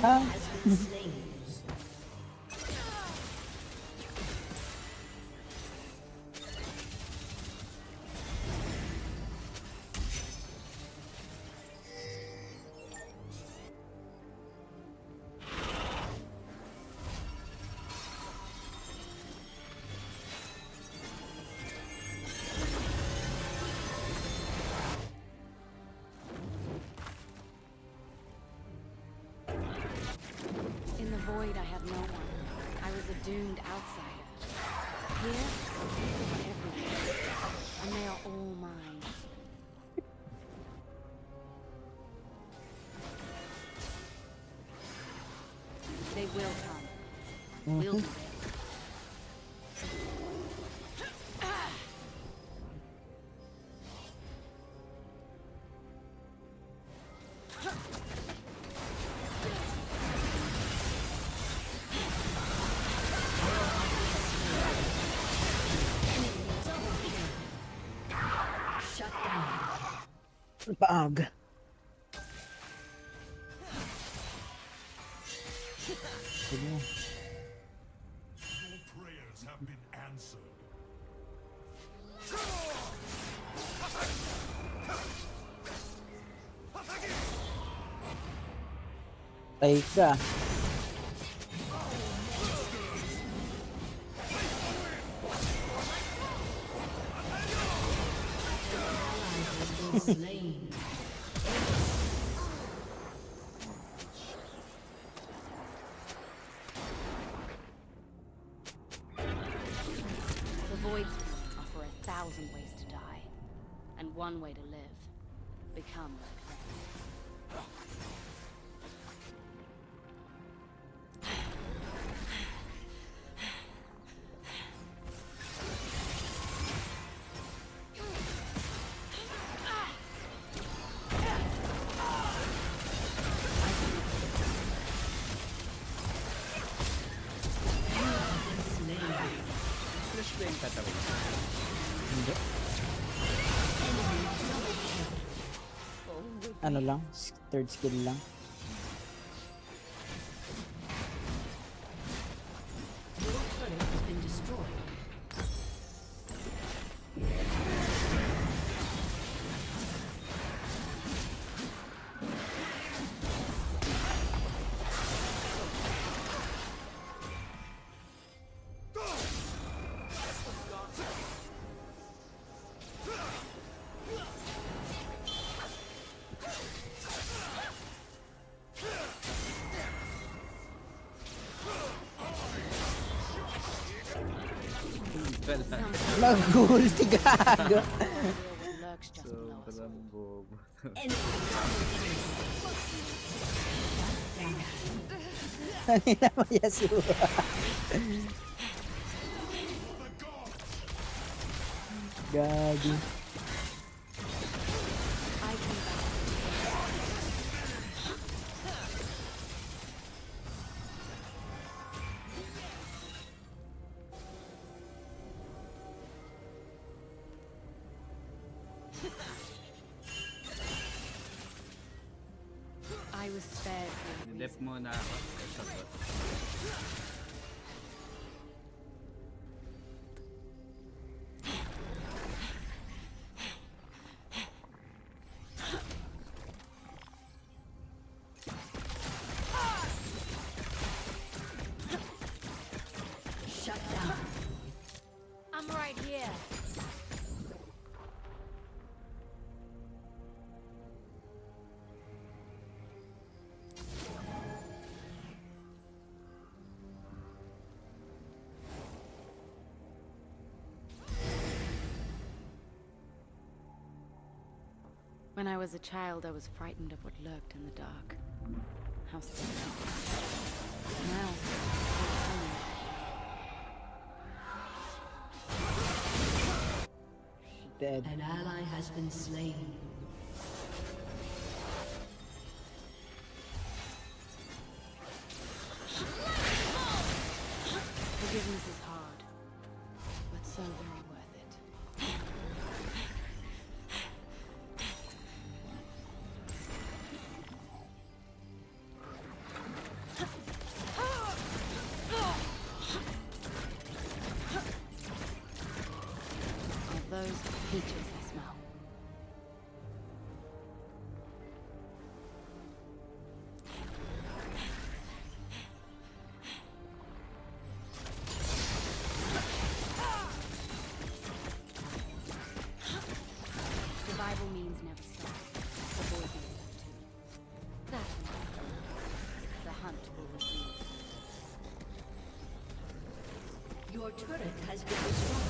Ah, In the void, I had no one. I was a doomed outsider. Here, people are everywhere, and they are all mine. They will come. We'll be there. Baag. Sige. Prayers have been answered. Tay ka. Slain. The Void's offer 1,000 ways to die, and one way to live. Become like them. Flash ba yung tatawid? Hindi. Ano lang? Third skill lang. Your turret has been destroyed. Mag-ulti gago. Lurks just below us. Sobrang bobo. Kanina mo Yasuo. Gagi. I can back. I was spared for a reason. Left muna ako. Sa bot. Shut down. I'm right here. When I was a child, I was frightened of what lurked in the dark. How sad. Now, Dead. An ally has been slain. turret has been destroyed.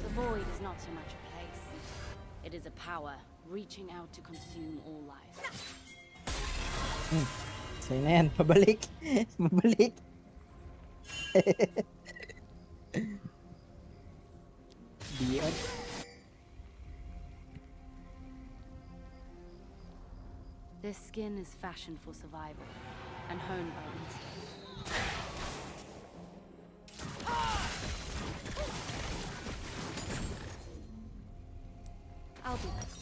The void is not so much a place. It is a power reaching out to consume all life. Sa'yo na yan. Pabalik. Pabalik. Diyan. This skin is fashioned for survival and honed by instinct. I'll do this.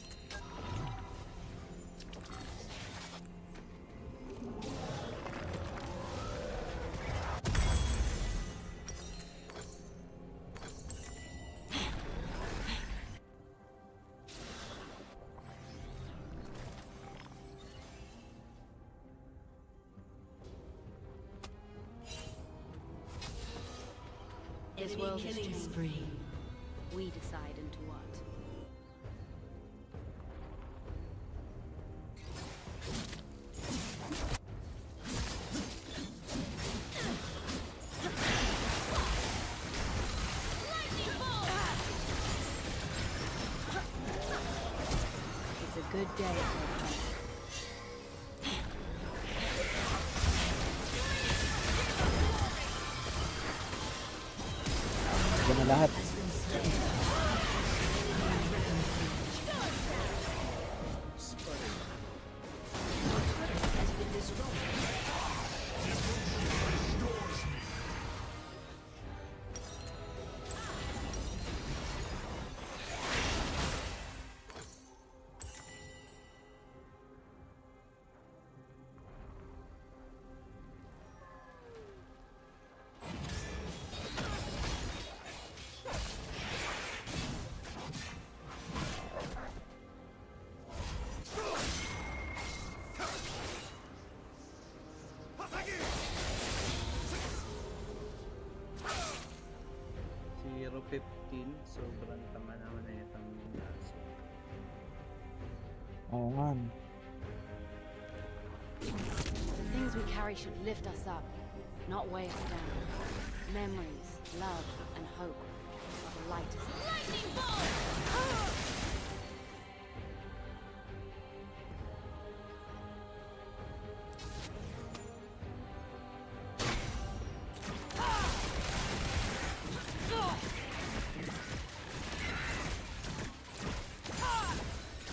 This world is Killing changing. spree. We decide into what. It's a good day for a hunt. Yan na lahat. Zero 15, sobrang tama naman na itong laso. Oo nga. The things we carry should lift us up, not weigh us down. Memories, love, and hope are the lightest. Lightning bolt!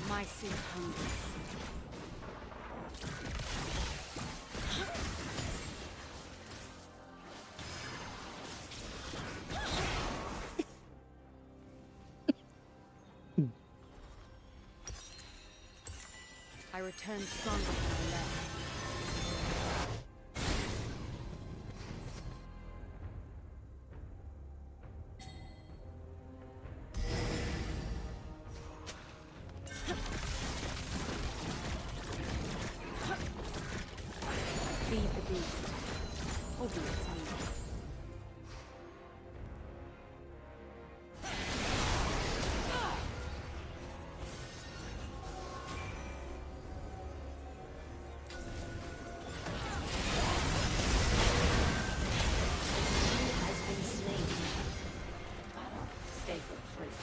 My suit hungry. I return stronger than I left. Feed the beast. Albeit tame. Has been slain. Stay for the fruit.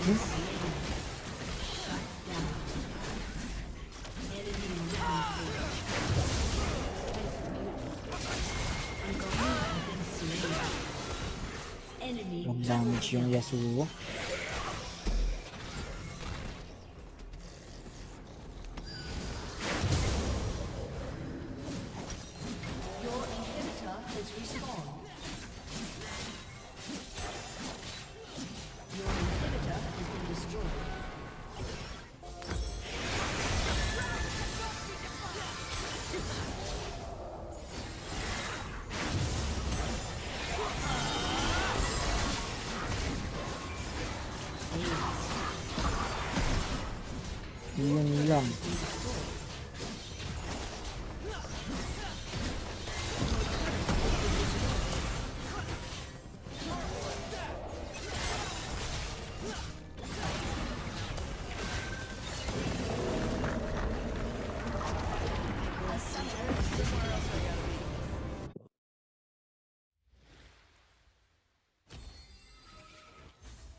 Ang damage yung Yasuo. Your inhibitor has respawned. Your inhibitor has been destroyed. Yun lang.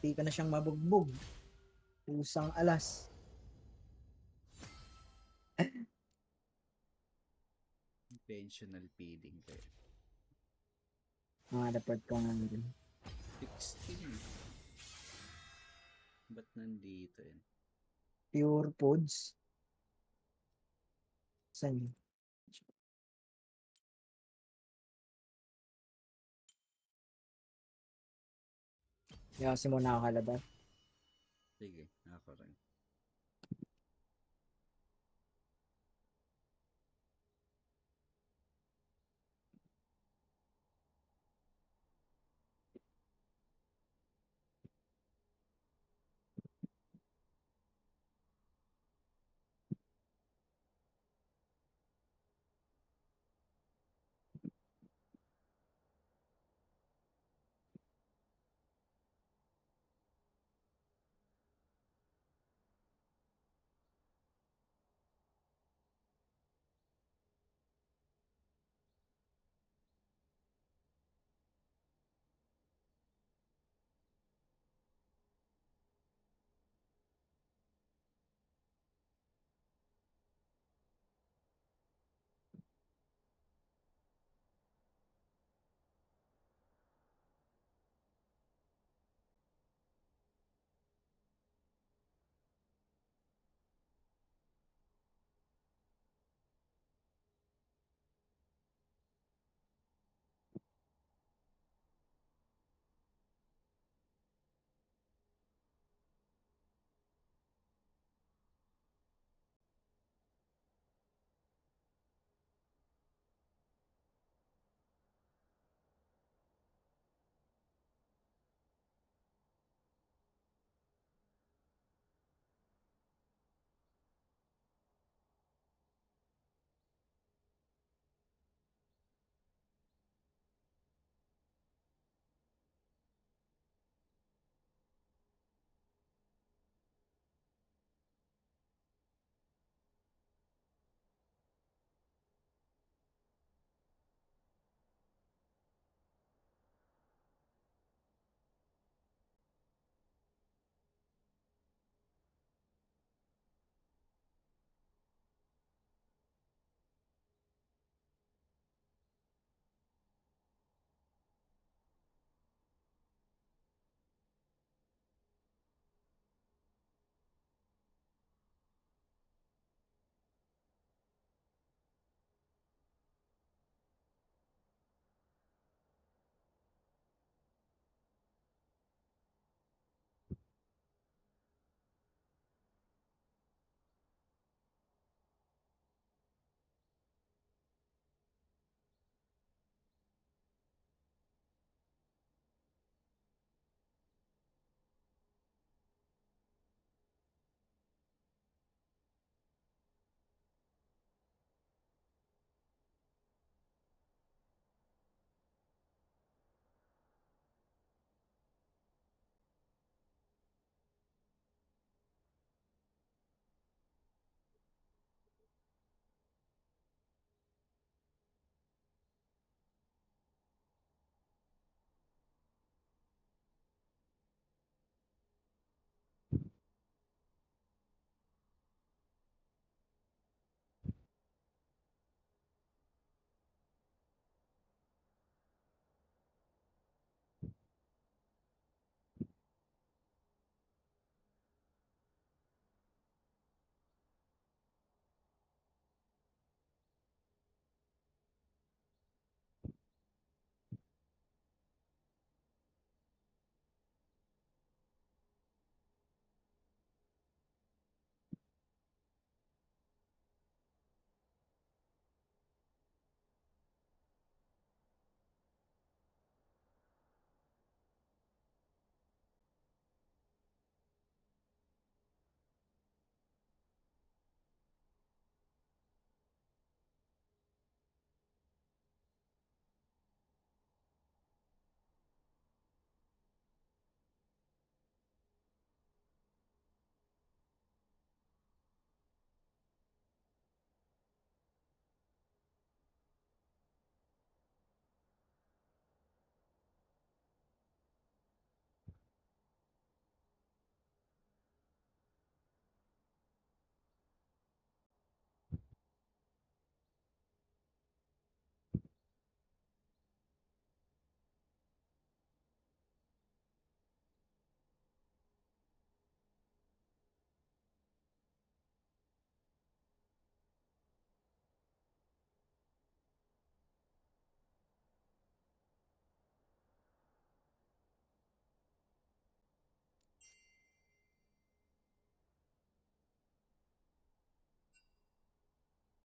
Hindi ka na siyang mabugbog. Pusang alas. Intentional feeding kayo. Mga dapat ko nga rin. 16. Ba't nandito yun? Pure foods. Saan yun? Kaya kasi mo nakakalabas. Sige, ako rin.